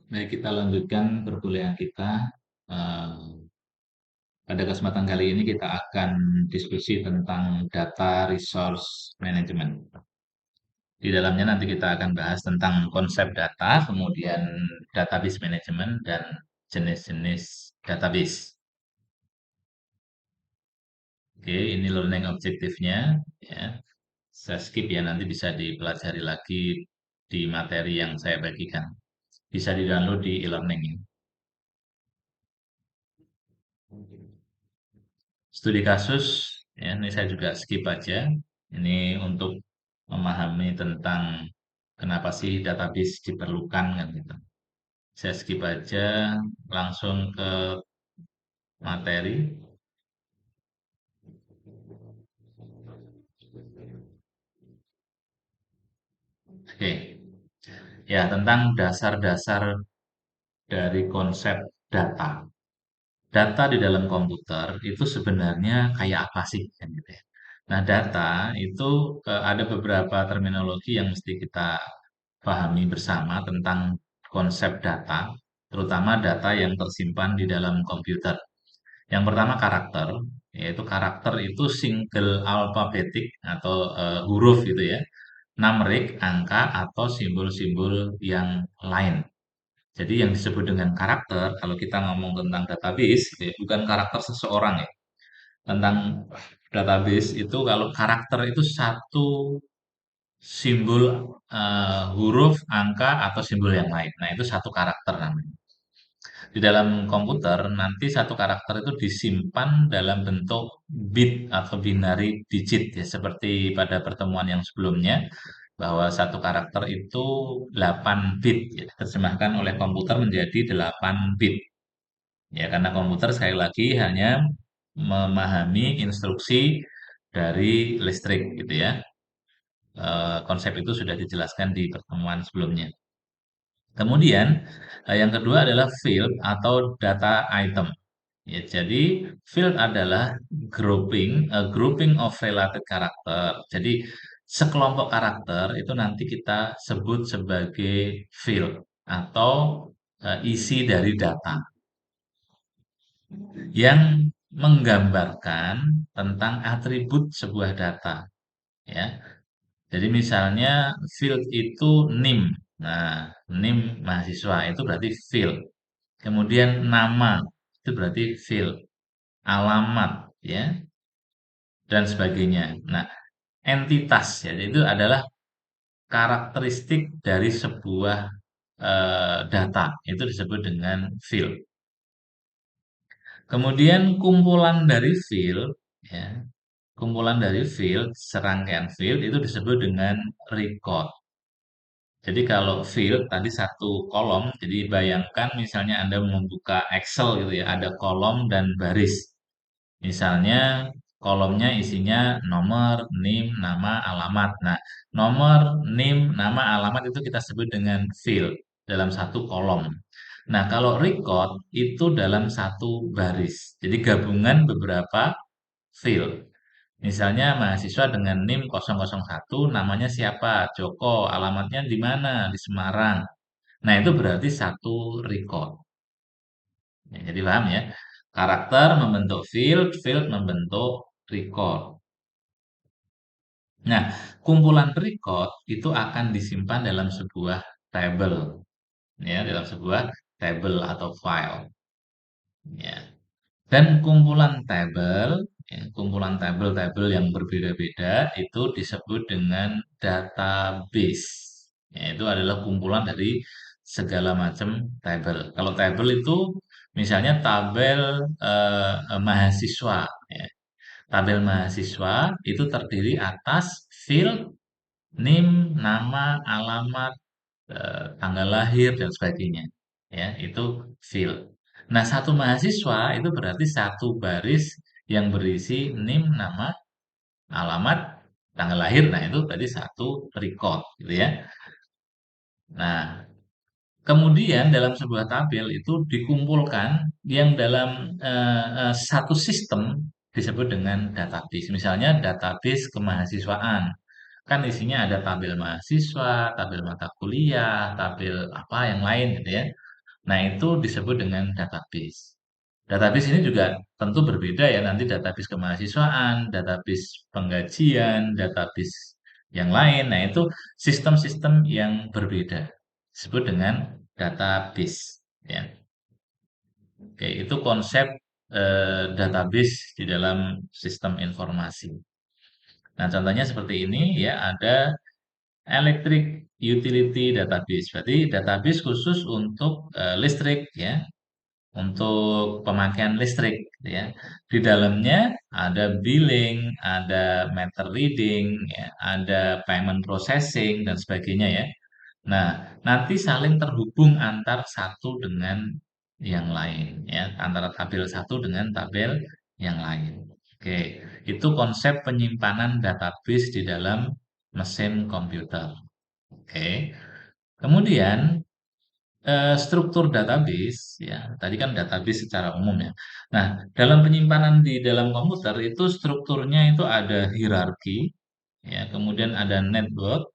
Baik, kita lanjutkan perkuliahan kita. Eh, Pada kesempatan kali ini kita akan diskusi tentang data resource management. Di dalamnya nanti kita akan bahas tentang konsep data, kemudian database management, dan jenis-jenis database. Oke, ini learning objektifnya. Ya. Saya skip ya, nanti bisa dipelajari lagi di materi yang saya bagikan. Bisa di-download di e-learning. Studi kasus, ya, ini saya juga skip aja. Ini untuk memahami tentang kenapa sih database diperlukan kan gitu. Saya skip aja, langsung ke materi. Oke, ya tentang dasar-dasar dari konsep data. Data di dalam komputer itu sebenarnya kayak apa sih kan gitu ya. Nah, data itu ada beberapa terminologi yang mesti kita pahami bersama tentang konsep data, terutama data yang tersimpan di dalam komputer. Yang pertama karakter, yaitu karakter itu single alphabetic atau huruf gitu ya, numerik, angka atau simbol-simbol yang lain. Jadi yang disebut dengan karakter, kalau kita ngomong tentang database, gitu ya, bukan karakter seseorang ya. Tentang database itu kalau karakter itu satu simbol huruf, angka atau simbol yang lain. Nah, itu satu karakter namanya. Di dalam komputer nanti satu karakter itu disimpan dalam bentuk bit atau binary digit ya seperti pada pertemuan yang sebelumnya bahwa satu karakter itu 8 bit ya, diterjemahkan oleh komputer menjadi 8 bit. Ya, karena komputer sekali lagi hanya memahami instruksi dari listrik gitu ya. Konsep itu sudah dijelaskan di pertemuan sebelumnya. Kemudian yang kedua adalah field atau data item. Ya, jadi field adalah grouping of related karakter. Jadi sekelompok karakter itu nanti kita sebut sebagai field atau isi dari data yang menggambarkan tentang atribut sebuah data. Ya, jadi misalnya field itu NIM. Nah, NIM mahasiswa itu berarti field. Kemudian nama itu berarti field, alamat ya dan sebagainya. Nah, entitas ya itu adalah karakteristik dari sebuah data itu disebut dengan field. Kemudian ya, kumpulan dari field, serangkaian field itu disebut dengan record. Jadi kalau field tadi satu kolom, jadi bayangkan misalnya Anda membuka Excel gitu ya, ada kolom dan baris. Misalnya kolomnya isinya nomor, NIM, nama, alamat. Nah, nomor, NIM, nama, alamat itu kita sebut dengan field dalam satu kolom. Nah, kalau record itu dalam satu baris. Jadi gabungan beberapa field. Misalnya mahasiswa dengan NIM 001, namanya siapa? Joko, alamatnya di mana? Di Semarang. Nah, itu berarti satu record. Ya, jadi paham ya? Karakter membentuk field, field membentuk record. Nah, kumpulan record itu akan disimpan dalam sebuah table, ya, dalam sebuah table atau file, ya. Dan kumpulan tabel-tabel yang berbeda-beda itu disebut dengan database. Ya, itu adalah kumpulan dari segala macam tabel. Kalau tabel itu misalnya tabel mahasiswa. Ya. Tabel mahasiswa itu terdiri atas field, NIM, nama, alamat, tanggal lahir dan sebagainya. Ya, itu field. Nah, satu mahasiswa itu berarti satu baris yang berisi NIM, nama, alamat, tanggal lahir. Nah, itu berarti satu record, gitu ya. Nah, kemudian dalam sebuah tabel itu dikumpulkan yang dalam satu sistem disebut dengan database. Misalnya database kemahasiswaan. Kan isinya ada tabel mahasiswa, tabel mata kuliah, tabel apa yang lain gitu ya. Nah, itu disebut dengan database. Database ini juga tentu berbeda ya, nanti database kemahasiswaan, database penggajian, database yang lain. Nah, itu sistem-sistem yang berbeda. Disebut dengan database. Ya. Oke, itu konsep database di dalam sistem informasi. Nah, contohnya seperti ini ya, ada electric utility database. Berarti database khusus untuk listrik ya, untuk pemakaian listrik gitu ya. Di dalamnya ada billing, ada meter reading, ya, ada payment processing dan sebagainya ya. Nah, nanti saling terhubung antar satu dengan yang lain ya, antara tabel satu dengan tabel yang lain. Oke, itu konsep penyimpanan database di dalam mesin komputer. Oke. Kemudian struktur database ya, tadi kan database secara umum ya. Nah, dalam penyimpanan di dalam komputer itu strukturnya itu ada hierarki ya, kemudian ada network,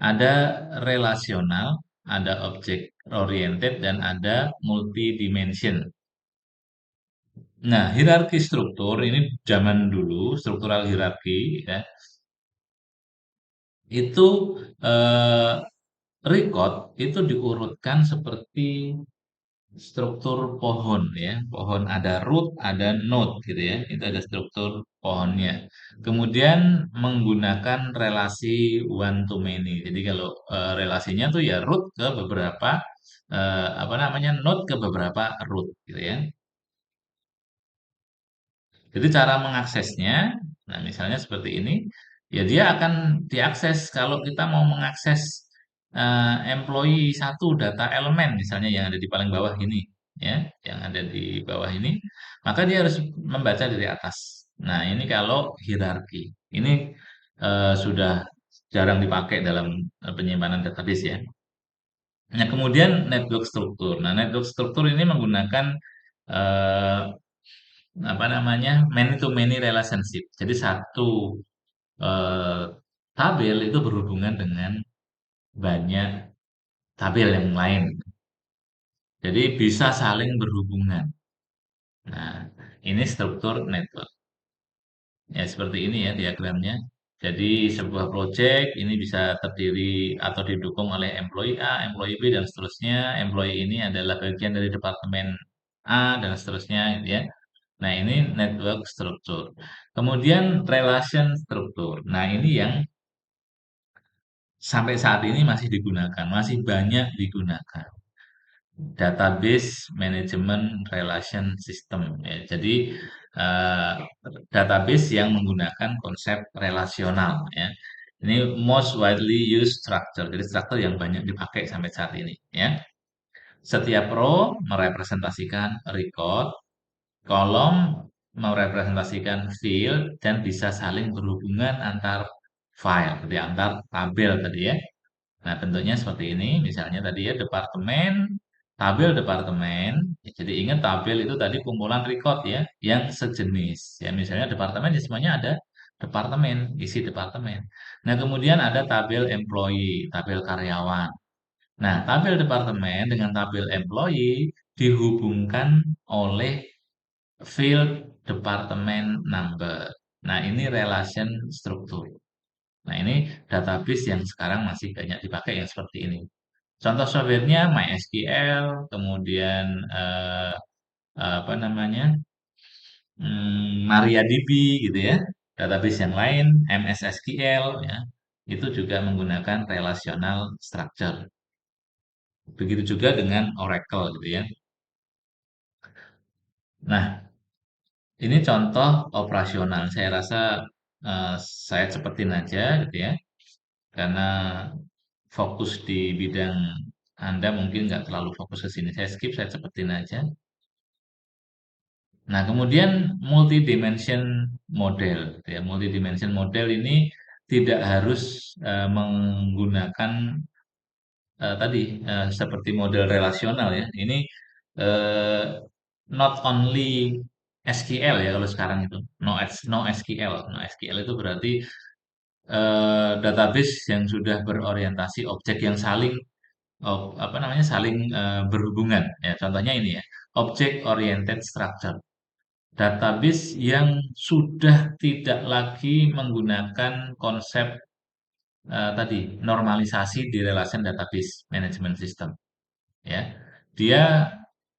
ada relasional, ada object oriented dan ada multidimension. Nah, hierarki struktur ini zaman dulu, struktural hierarki ya, itu eh, record itu diurutkan seperti struktur pohon ya. Pohon ada root, ada node gitu ya. Itu ada struktur pohonnya. Kemudian menggunakan relasi one to many. Jadi kalau relasinya tuh ya root ke beberapa apa namanya node ke beberapa root gitu ya. Jadi cara mengaksesnya, nah misalnya seperti ini, ya dia akan diakses kalau kita mau mengakses employee satu data elemen misalnya yang ada di paling bawah ini, ya, yang ada di bawah ini, maka dia harus membaca dari atas. Nah ini kalau hierarki, ini sudah jarang dipakai dalam penyimpanan database ya. Nah kemudian network struktur. Nah network struktur ini menggunakan eh, apa namanya many to many relationship. Jadi satu eh, tabel itu berhubungan dengan banyak tabel yang lain. Jadi bisa saling berhubungan. Nah, ini struktur network. Ya seperti ini ya diagramnya. Jadi sebuah project ini bisa terdiri atau didukung oleh employee A, employee B dan seterusnya. Employee ini adalah bagian dari departemen A dan seterusnya gitu ya. Nah, ini network struktur. Kemudian relation struktur. Nah, ini yang sampai saat ini masih digunakan, masih banyak digunakan. Database Management Relation System. Ya. Jadi, eh, database yang menggunakan konsep relasional. Ya. Ini most widely used structure. Jadi, struktur yang banyak dipakai sampai saat ini. Ya. Setiap row merepresentasikan record, kolom merepresentasikan field dan bisa saling berhubungan antar file, jadi antar tabel tadi ya. Nah, bentuknya seperti ini. Misalnya tadi ya departemen, tabel departemen. Ya, jadi ingat tabel itu tadi kumpulan record ya, yang sejenis. Ya, misalnya departemen ya semuanya ada departemen, isi departemen. Nah, kemudian ada tabel employee, tabel karyawan. Nah, tabel departemen dengan tabel employee dihubungkan oleh field departemen number. Nah, ini relation struktur. Nah, ini database yang sekarang masih banyak dipakai yang seperti ini. Contoh softwarenya MySQL, kemudian apa namanya MariaDB gitu ya, database yang lain, MS SQL ya, itu juga menggunakan relational structure. Begitu juga dengan Oracle gitu ya. Nah, ini contoh operasional. Saya rasa eh, saya cepetin aja gitu ya, karena fokus di bidang Anda mungkin nggak terlalu fokus ke sini. Saya skip, saya cepetin aja. Nah, kemudian multidimension model, gitu ya. Multidimension model ini tidak harus menggunakan tadi seperti model relasional ya. Ini eh, not only SQL ya kalau sekarang itu. No SQL. No SQL itu berarti database yang sudah berorientasi objek yang saling apa namanya saling berhubungan. Ya, contohnya ini ya, object oriented structure. Database yang sudah tidak lagi menggunakan konsep tadi normalisasi di relation database management system. Ya, dia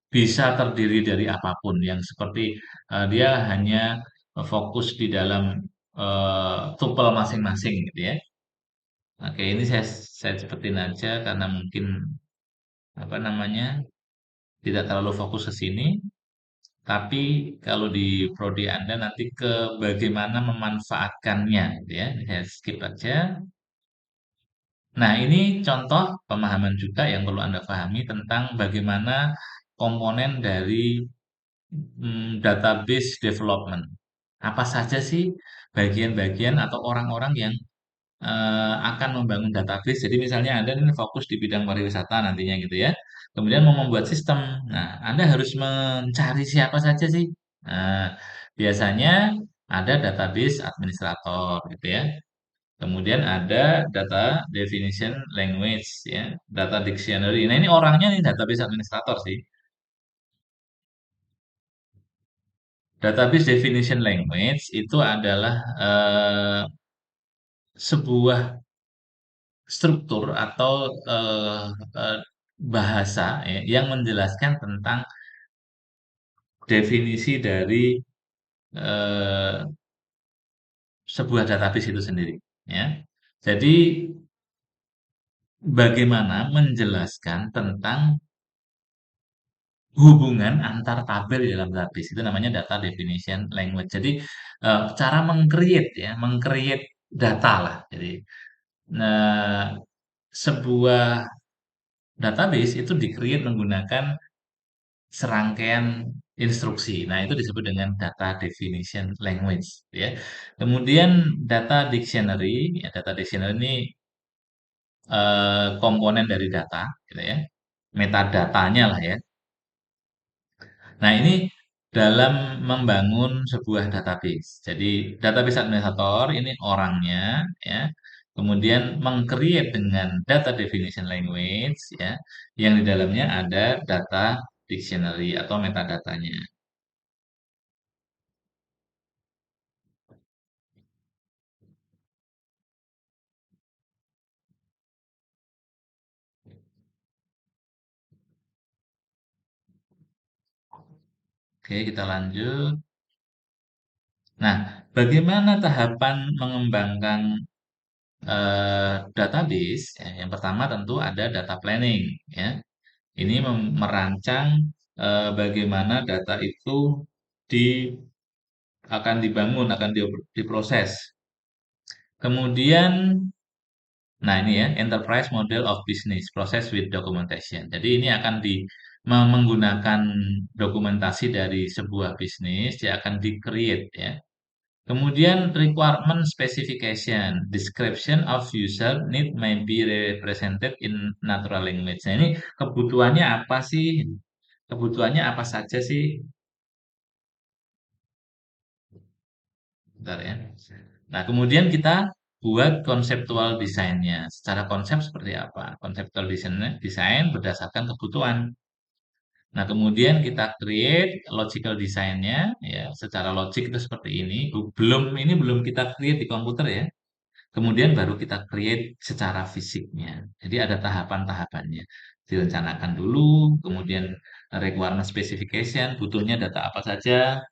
bisa terdiri dari apapun yang seperti dia hanya fokus di dalam tuple masing-masing gitu ya. Oke, ini saya cepetin aja karena mungkin apa namanya tidak terlalu fokus ke sini. Tapi kalau di prodi Anda nanti ke bagaimana memanfaatkannya, gitu ya. Ini saya skip aja. Nah, ini contoh pemahaman juga yang perlu Anda pahami tentang bagaimana komponen dari database development. Apa saja sih bagian-bagian atau orang-orang yang akan membangun database. Jadi misalnya Anda ini fokus di bidang pariwisata nantinya gitu ya. Kemudian mau membuat sistem. Nah, Anda harus mencari siapa saja sih. Nah, biasanya ada database administrator gitu ya. Kemudian ada data definition language ya, data dictionary. Nah, ini orangnya nih database administrator sih. Database definition language itu adalah sebuah struktur atau eh, eh, bahasa ya, yang menjelaskan tentang definisi dari eh, sebuah database itu sendiri. Ya, jadi bagaimana menjelaskan tentang hubungan antar tabel di dalam database itu namanya data definition language. Jadi cara mengcreate ya, mengcreate data lah. Jadi nah, sebuah database itu di-create menggunakan serangkaian instruksi. Nah, itu disebut dengan data definition language, ya. Kemudian data dictionary, ya, data dictionary ini komponen dari data, gitu ya. Metadatanya lah ya. Nah, ini dalam membangun sebuah database. Jadi, database administrator ini orangnya, ya. Kemudian mengcreate dengan data definition language, ya, yang di dalamnya ada data dictionary atau metadatanya. Oke, kita lanjut. Nah, bagaimana tahapan mengembangkan database? Ya, yang pertama tentu ada data planning, ya. Ini merancang bagaimana data itu di akan dibangun, akan diproses. Kemudian, nah ini ya, enterprise model of business process with documentation. Jadi ini akan menggunakan dokumentasi dari sebuah bisnis, dia akan di-create ya. Kemudian requirement specification, description of user need may be represented in natural language. Nah, ini kebutuhannya apa sih? Kebutuhannya apa saja sih? Bentar ya. Nah, kemudian kita buat konseptual desainnya. Secara konsep seperti apa? Konseptual desain berdasarkan kebutuhan. Nah, kemudian kita create logical desainnya, ya, secara logik itu seperti ini. Belum kita create di komputer ya. Kemudian baru kita create secara fisiknya. Jadi ada tahapan-tahapannya. Direncanakan dulu, kemudian requirement specification, butuhnya data apa saja.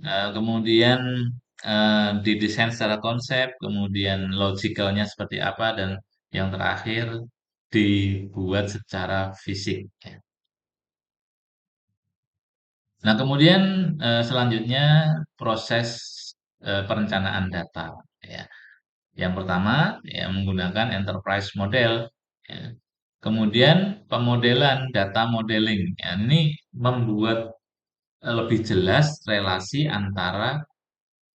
Kemudian didesain secara konsep, kemudian logicalnya seperti apa, dan yang terakhir dibuat secara fisik. Ya. Nah, kemudian selanjutnya proses perencanaan data. Ya. Yang pertama, ya, menggunakan enterprise model. Ya. Kemudian pemodelan data modeling. Ya, ini membuat lebih jelas relasi antara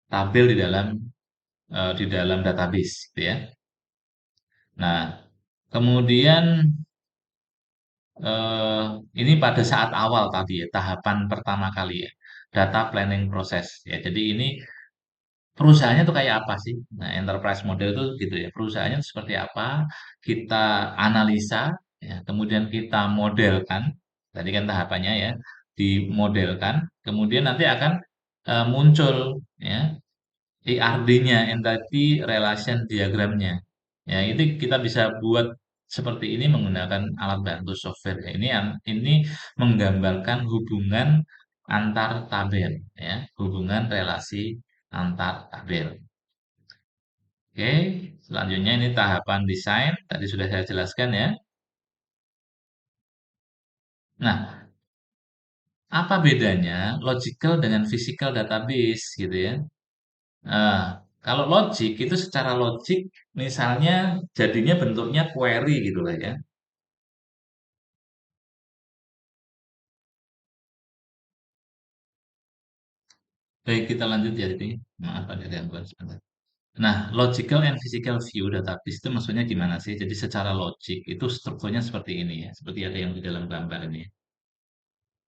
tabel di dalam database, gitu ya. Nah, kemudian eh, ini pada saat awal tadi ya, tahapan pertama kali ya, data planning proses ya. Jadi ini perusahaannya tuh kayak apa sih? Nah, enterprise model itu gitu ya. Perusahaannya tuh seperti apa? Kita analisa, ya, kemudian kita modelkan. Tadi kan tahapannya ya, dimodelkan. Kemudian nanti akan muncul ya ERD-nya, Entity Relation Diagramnya. Ya, itu kita bisa buat seperti ini menggunakan alat bantu software. Ya. Ini menggambarkan hubungan antar tabel, ya, hubungan relasi antar tabel. Oke, selanjutnya ini tahapan desain. Tadi sudah saya jelaskan ya. Nah, apa bedanya logical dengan physical database gitu ya? Nah, kalau logik itu secara logik misalnya jadinya bentuknya query gitu lah ya. Baik, kita lanjut ya ini. Maaf ada gangguan sebentar. Nah, logical and physical view database itu maksudnya gimana sih? Jadi secara logik itu strukturnya seperti ini ya, seperti ada yang di dalam gambar ini.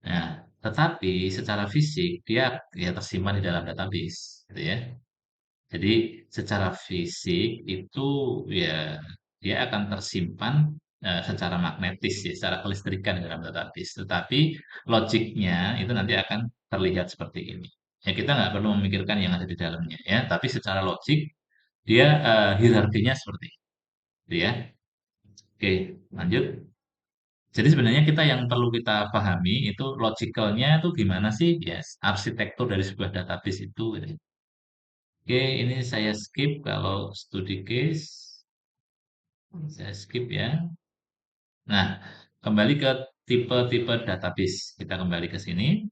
Nah, tetapi secara fisik dia ya tersimpan di dalam database, gitu ya. Jadi secara fisik itu ya dia akan tersimpan secara magnetis ya, secara kelistrikan di dalam database. Tetapi logiknya itu nanti akan terlihat seperti ini. Ya kita nggak perlu memikirkan yang ada di dalamnya ya, tapi secara logik dia hierarkinya seperti itu ya. Oke, lanjut. Jadi sebenarnya kita yang perlu kita pahami itu logicalnya itu gimana sih? Yes, arsitektur dari sebuah database itu. Gitu. Oke, ini saya skip kalau studi case. Saya skip ya. Nah, kembali ke tipe-tipe database. Kita kembali ke sini.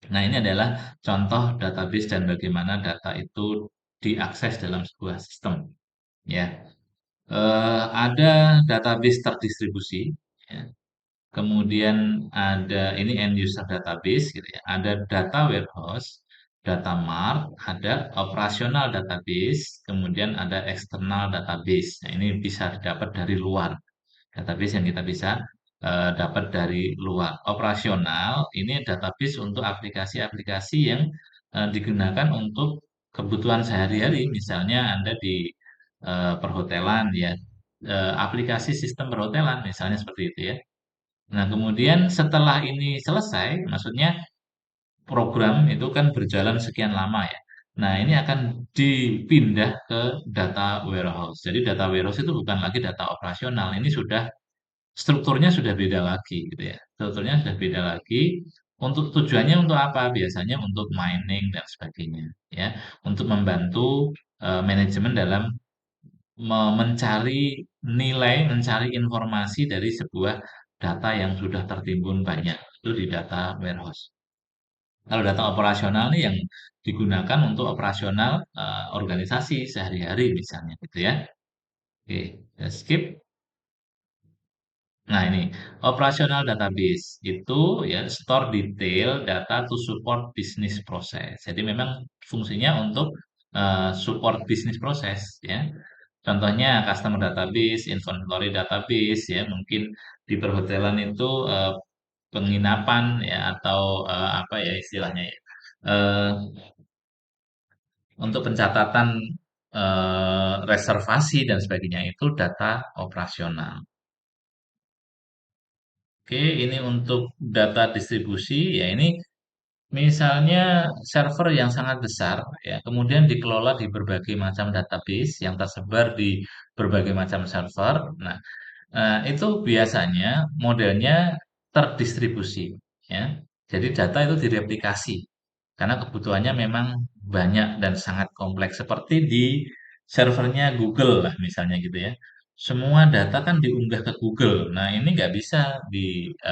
Nah, ini adalah contoh database dan bagaimana data itu diakses dalam sebuah sistem. Ya, ada database terdistribusi. Ya. Kemudian ada ini end user database gitu ya. Ada data warehouse, data mart, ada operasional database, kemudian ada external database. Nah, ini bisa didapat dari luar. Database yang kita bisa dapat dari luar. Operasional ini database untuk aplikasi-aplikasi yang digunakan untuk kebutuhan sehari-hari. Misalnya Anda di perhotelan ya, aplikasi sistem perhotelan misalnya seperti itu ya. Nah, kemudian setelah ini selesai, maksudnya program itu kan berjalan sekian lama ya. Nah, ini akan dipindah ke data warehouse. Jadi data warehouse itu bukan lagi data operasional, ini sudah strukturnya sudah beda lagi gitu ya. Strukturnya sudah beda lagi. Untuk tujuannya untuk apa? Biasanya untuk mining dan sebagainya ya, untuk membantu manajemen dalam mencari nilai, mencari informasi dari sebuah data yang sudah tertimbun banyak. Itu di data warehouse. Kalau data operasional nih yang digunakan untuk operasional organisasi sehari-hari misalnya gitu ya. Oke, kita skip. Nah, ini operasional database itu ya store detail data to support business process. Jadi memang fungsinya untuk support business process ya. Contohnya customer database, inventory database ya, mungkin di perhotelan itu penginapan ya atau apa ya istilahnya ya. Eh, untuk pencatatan reservasi dan sebagainya itu data operasional. Oke, ini untuk data distribusi ya ini misalnya server yang sangat besar ya, kemudian dikelola di berbagai macam database yang tersebar di berbagai macam server. Nah, itu biasanya modelnya terdistribusi ya. Jadi data itu direplikasi karena kebutuhannya memang banyak dan sangat kompleks seperti di servernya Google lah misalnya gitu ya. Semua data kan diunggah ke Google. Nah, ini nggak bisa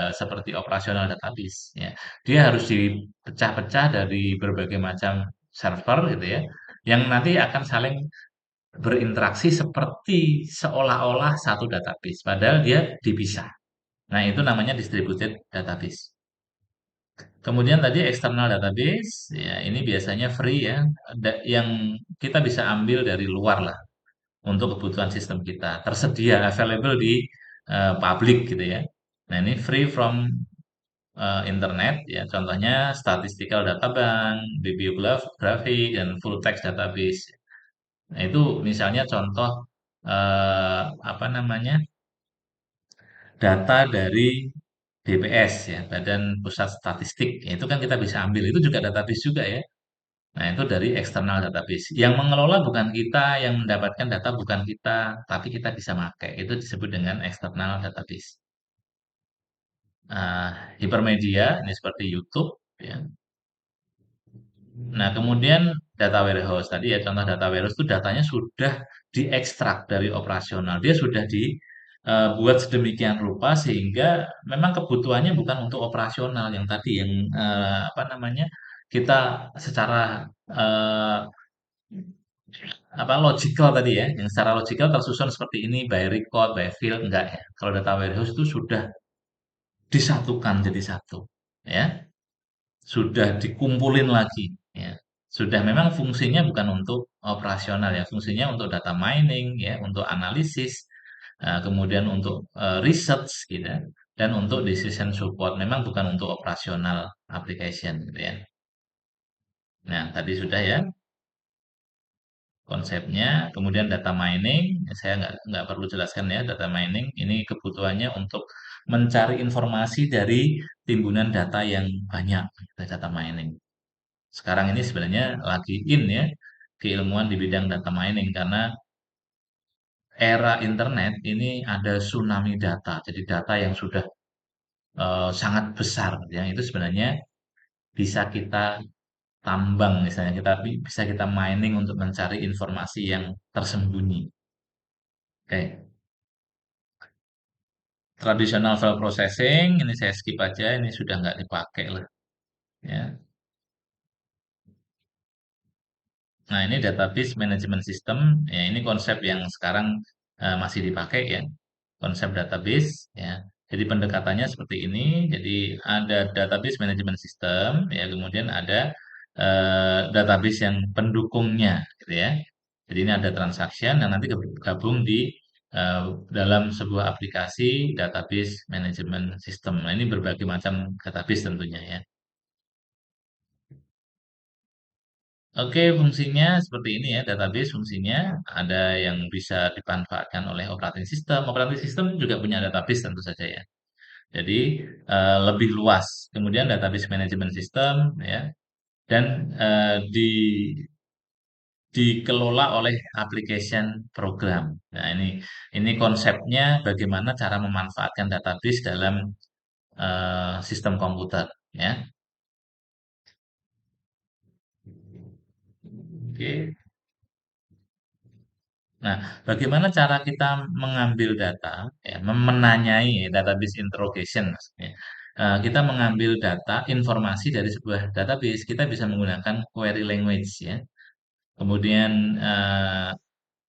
seperti operasional database ya. Dia harus dipecah-pecah dari berbagai macam server gitu ya, yang nanti akan saling berinteraksi seperti seolah-olah satu database, padahal dia dipisah. Nah, itu namanya distributed database. Kemudian tadi external database, ya ini biasanya free ya, yang kita bisa ambil dari luar lah untuk kebutuhan sistem kita. Tersedia, available di publik gitu ya. Nah, ini free from internet ya. Contohnya statistical data bank, bibliografi, dan full text database. Nah, itu misalnya contoh apa namanya? Data dari BPS ya, Badan Pusat Statistik. Ya, itu kan kita bisa ambil. Itu juga database juga ya. Nah, itu dari external database. Yang mengelola bukan kita, yang mendapatkan data bukan kita, tapi kita bisa pakai. Itu disebut dengan external database. Nah, hipermedia ini seperti YouTube ya. Nah, kemudian data warehouse tadi ya, contoh data warehouse itu datanya sudah diekstrak dari operasional. Dia sudah dibuat sedemikian rupa sehingga memang kebutuhannya bukan untuk operasional yang tadi yang apa namanya? Kita secara apa logical tadi ya, yang secara logical tersusun seperti ini by record, by field, enggak ya. Kalau data warehouse itu sudah disatukan jadi satu, ya. Sudah dikumpulin lagi ya. Sudah memang fungsinya bukan untuk operasional ya, fungsinya untuk data mining ya, untuk analisis, kemudian untuk research gitu ya, dan untuk decision support. Memang bukan untuk operasional application gitu ya. Nah, tadi sudah ya konsepnya. Kemudian data mining, saya nggak perlu jelaskan ya, data mining ini kebutuhannya untuk mencari informasi dari timbunan data yang banyak, data mining. Sekarang ini sebenarnya lagi in ya keilmuan di bidang data mining karena era internet ini ada tsunami data. Jadi data yang sudah sangat besar yang itu sebenarnya bisa kita tambang misalnya bisa kita mining untuk mencari informasi yang tersembunyi. Oke, traditional file processing ini saya skip aja, ini sudah nggak dipakai lah ya. Nah, ini database management system. Ya, ini konsep yang sekarang masih dipakai ya. Konsep database ya. Jadi pendekatannya seperti ini. Jadi ada database management system ya, kemudian ada database yang pendukungnya gitu ya. Jadi ini ada transaction yang nanti gabung di eh, dalam sebuah aplikasi database management system. Nah, ini berbagai macam database tentunya ya. Oke, fungsinya seperti ini ya. Database fungsinya ada yang bisa dimanfaatkan oleh operating system. Operating system juga punya database tentu saja ya. Jadi lebih luas. Kemudian database management system ya dan dikelola oleh application program. Nah, ini konsepnya bagaimana cara memanfaatkan database dalam sistem komputer ya. Oke. Nah, bagaimana cara kita mengambil data, ya, menanyai database interrogation maksudnya. Kita mengambil data, informasi dari sebuah database, kita bisa menggunakan query language ya. Kemudian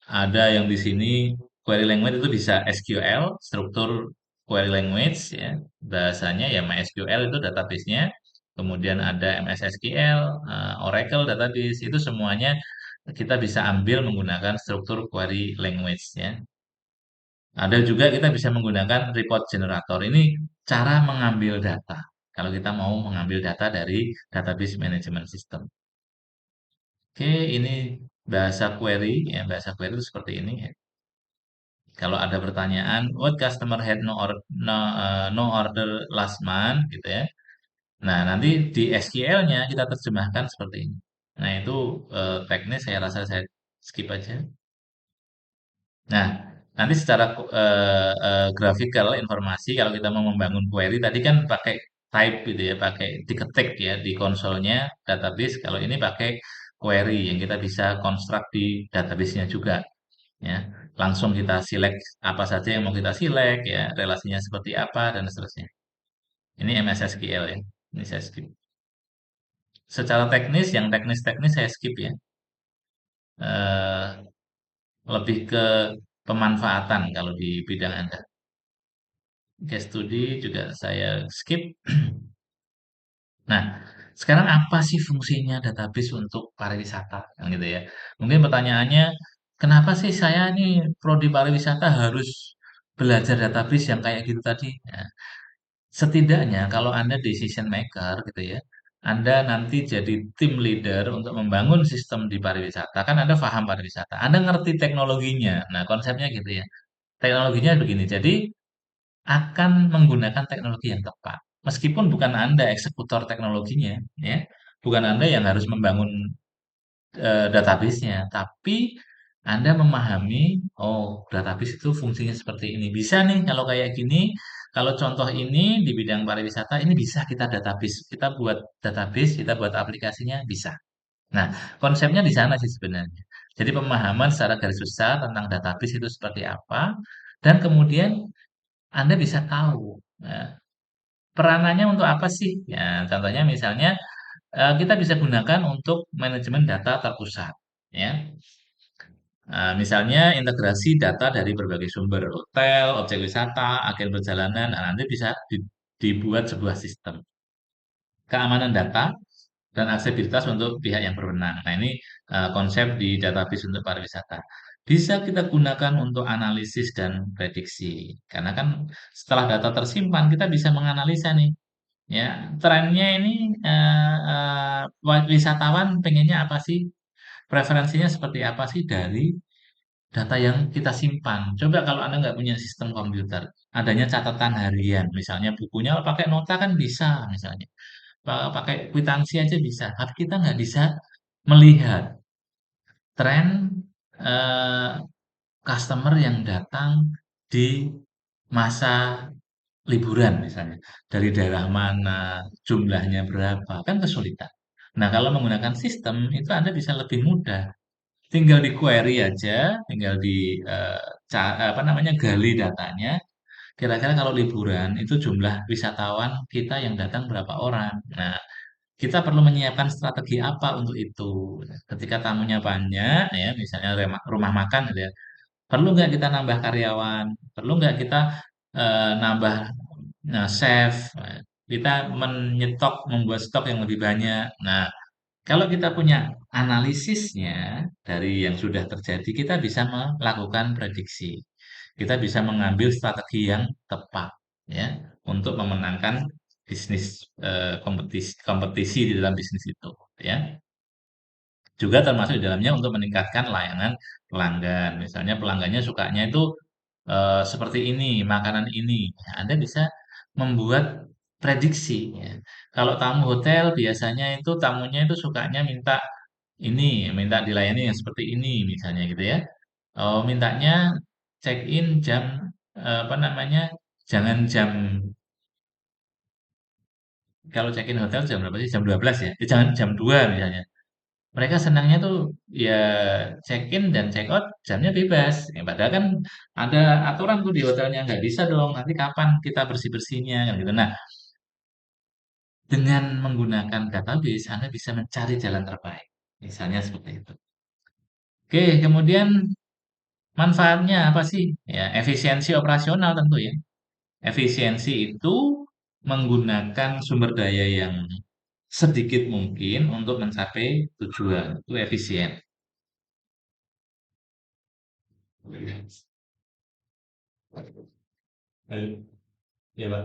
ada yang di sini query language itu bisa SQL, struktur query language ya. Bahasanya ya MySQL itu database-nya. Kemudian ada MS SQL, Oracle database, itu semuanya kita bisa ambil menggunakan struktur query language ya. Ada juga kita bisa menggunakan report generator. Ini cara mengambil data. Kalau kita mau mengambil data dari database management system. Oke, ini bahasa query ya. Bahasa query itu seperti ini ya. Kalau ada pertanyaan, what customer had no order last month gitu ya. Nah, nanti di SQL-nya kita terjemahkan seperti ini. Nah, itu teknis saya rasa saya skip aja. Nah, nanti secara graphical informasi kalau kita mau membangun query tadi kan pakai type gitu ya, pakai diketik ya di konsolnya database. Kalau ini pakai query yang kita bisa konstruk di database-nya juga ya. Langsung kita select apa saja yang mau kita select ya, relasinya seperti apa dan seterusnya. Ini MS SQL ya. Ini saya skip. Secara teknis, yang teknis-teknis saya skip ya. Eh, lebih ke pemanfaatan kalau di bidang Anda. Case study juga saya skip. Nah, sekarang apa sih fungsinya database untuk pariwisata? Kan gitu ya. Mungkin pertanyaannya, kenapa sih saya nih prodi pariwisata harus belajar database yang kayak gitu tadi? Ya, Setidaknya kalau Anda decision maker gitu ya, Anda nanti jadi tim leader untuk membangun sistem di pariwisata, kan Anda paham pariwisata, Anda ngerti teknologinya. Nah, konsepnya gitu ya. Teknologinya begini, jadi akan menggunakan teknologi yang tepat. Meskipun bukan Anda eksekutor teknologinya, ya, bukan Anda yang harus membangun database-nya, tapi Anda memahami, oh, database itu fungsinya seperti ini. Bisa nih kalau kayak gini, kalau contoh ini di bidang pariwisata ini bisa kita database, kita buat database, kita buat aplikasinya bisa. Nah, konsepnya di sana sih sebenarnya. Jadi pemahaman secara garis besar tentang database itu seperti apa, dan kemudian Anda bisa tahu peranannya untuk apa sih? Ya, contohnya misalnya kita bisa gunakan untuk manajemen data terpusat. Ya, misalnya integrasi data dari berbagai sumber, hotel, objek wisata, agen perjalanan, nah, nanti bisa dibuat sebuah sistem keamanan data dan aksesibilitas untuk pihak yang berwenang. Nah, ini konsep di database untuk pariwisata. Bisa kita gunakan untuk analisis dan prediksi. Karena kan setelah data tersimpan, kita bisa menganalisa nih, ya, trennya ini wisatawan pengennya apa sih? Preferensinya seperti apa sih dari data yang kita simpan. Coba kalau Anda nggak punya sistem komputer, adanya catatan harian, misalnya bukunya pakai nota kan bisa, misalnya. Pakai kwitansi aja bisa, tapi kita nggak bisa melihat tren eh, customer yang datang di masa liburan misalnya. Dari daerah mana, jumlahnya berapa, kan kesulitan. Nah, kalau menggunakan sistem itu Anda bisa lebih mudah. Tinggal di query aja, tinggal di apa namanya gali datanya. Kira-kira kalau liburan itu jumlah wisatawan kita yang datang berapa orang. Nah, kita perlu menyiapkan strategi apa untuk itu. Ketika tamunya banyak, ya misalnya rumah makan gitu ya, perlu nggak kita nambah karyawan? Perlu nggak kita nambah chef? Kita menyetok, membuat stok yang lebih banyak. Nah, kalau kita punya analisisnya dari yang sudah terjadi, kita bisa melakukan prediksi. Kita bisa mengambil strategi yang tepat, ya, untuk memenangkan bisnis kompetisi, kompetisi di dalam bisnis itu, ya. Juga termasuk di dalamnya untuk meningkatkan layanan pelanggan. Misalnya pelanggannya sukanya itu seperti ini, makanan ini. Ya, Anda bisa membuat prediksi. Ya. Kalau tamu hotel biasanya itu tamunya itu sukanya minta ini, minta dilayani yang seperti ini, misalnya gitu ya. Oh, mintanya check in jam apa namanya? Jangan jam kalau check in hotel jam berapa sih? Jam 12 ya? Jangan jam 2 misalnya. Mereka senangnya tuh ya check in dan check out jamnya bebas. Ya, padahal kan ada aturan tuh di hotelnya nggak bisa dong. Nanti kapan kita bersih-bersihnya kan gitu. Nah, dengan menggunakan database Anda bisa mencari jalan terbaik. Misalnya seperti itu. Oke, kemudian manfaatnya apa sih? Ya, efisiensi operasional tentu ya. Efisiensi itu menggunakan sumber daya yang sedikit mungkin untuk mencapai tujuan. Itu efisien. Ya, Pak.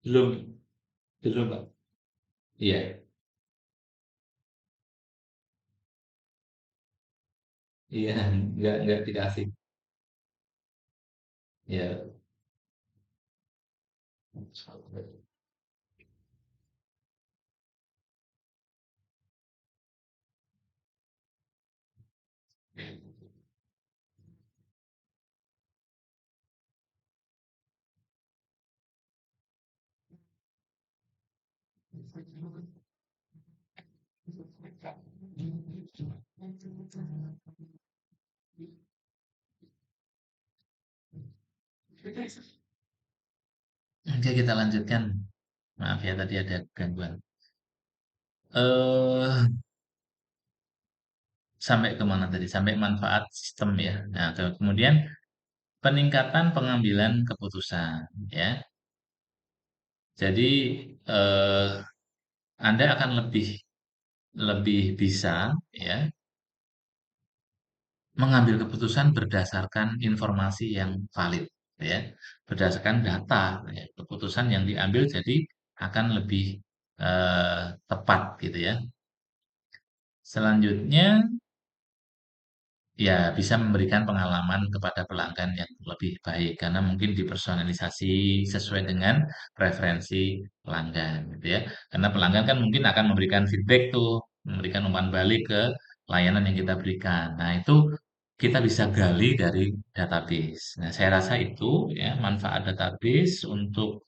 Belum, belum, Pak. Iya, iya, nggak dikasih. Iya. Oke, kita lanjutkan. Maaf ya, tadi ada gangguan. Eh, sampai ke mana tadi? Sampai manfaat sistem ya. Nah, kemudian peningkatan pengambilan keputusan, ya. Jadi eh, Anda akan lebih lebih bisa, ya. mengambil keputusan berdasarkan informasi yang valid, ya, berdasarkan data, ya. Keputusan yang diambil jadi akan lebih tepat gitu ya. Selanjutnya, ya bisa memberikan pengalaman kepada pelanggan yang lebih baik karena mungkin dipersonalisasi sesuai dengan preferensi pelanggan gitu ya. Karena pelanggan kan mungkin akan memberikan feedback tuh, memberikan umpan balik ke layanan yang kita berikan. Nah, itu kita bisa gali dari database. Nah, saya rasa itu ya manfaat database untuk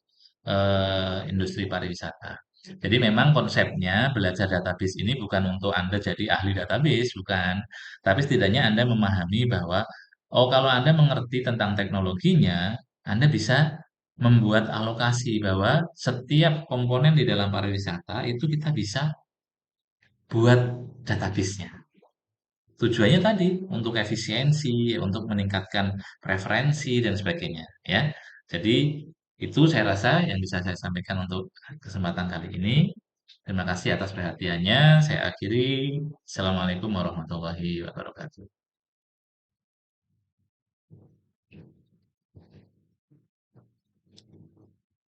industri pariwisata. Jadi memang konsepnya belajar database ini bukan untuk Anda jadi ahli database, bukan. Tapi setidaknya Anda memahami bahwa, oh kalau Anda mengerti tentang teknologinya, Anda bisa membuat alokasi bahwa setiap komponen di dalam pariwisata itu kita bisa buat database-nya. Tujuannya tadi untuk efisiensi, untuk meningkatkan preferensi dan sebagainya, ya. Jadi itu saya rasa yang bisa saya sampaikan untuk kesempatan kali ini. Terima kasih atas perhatiannya. Saya akhiri. Assalamualaikum warahmatullahi wabarakatuh.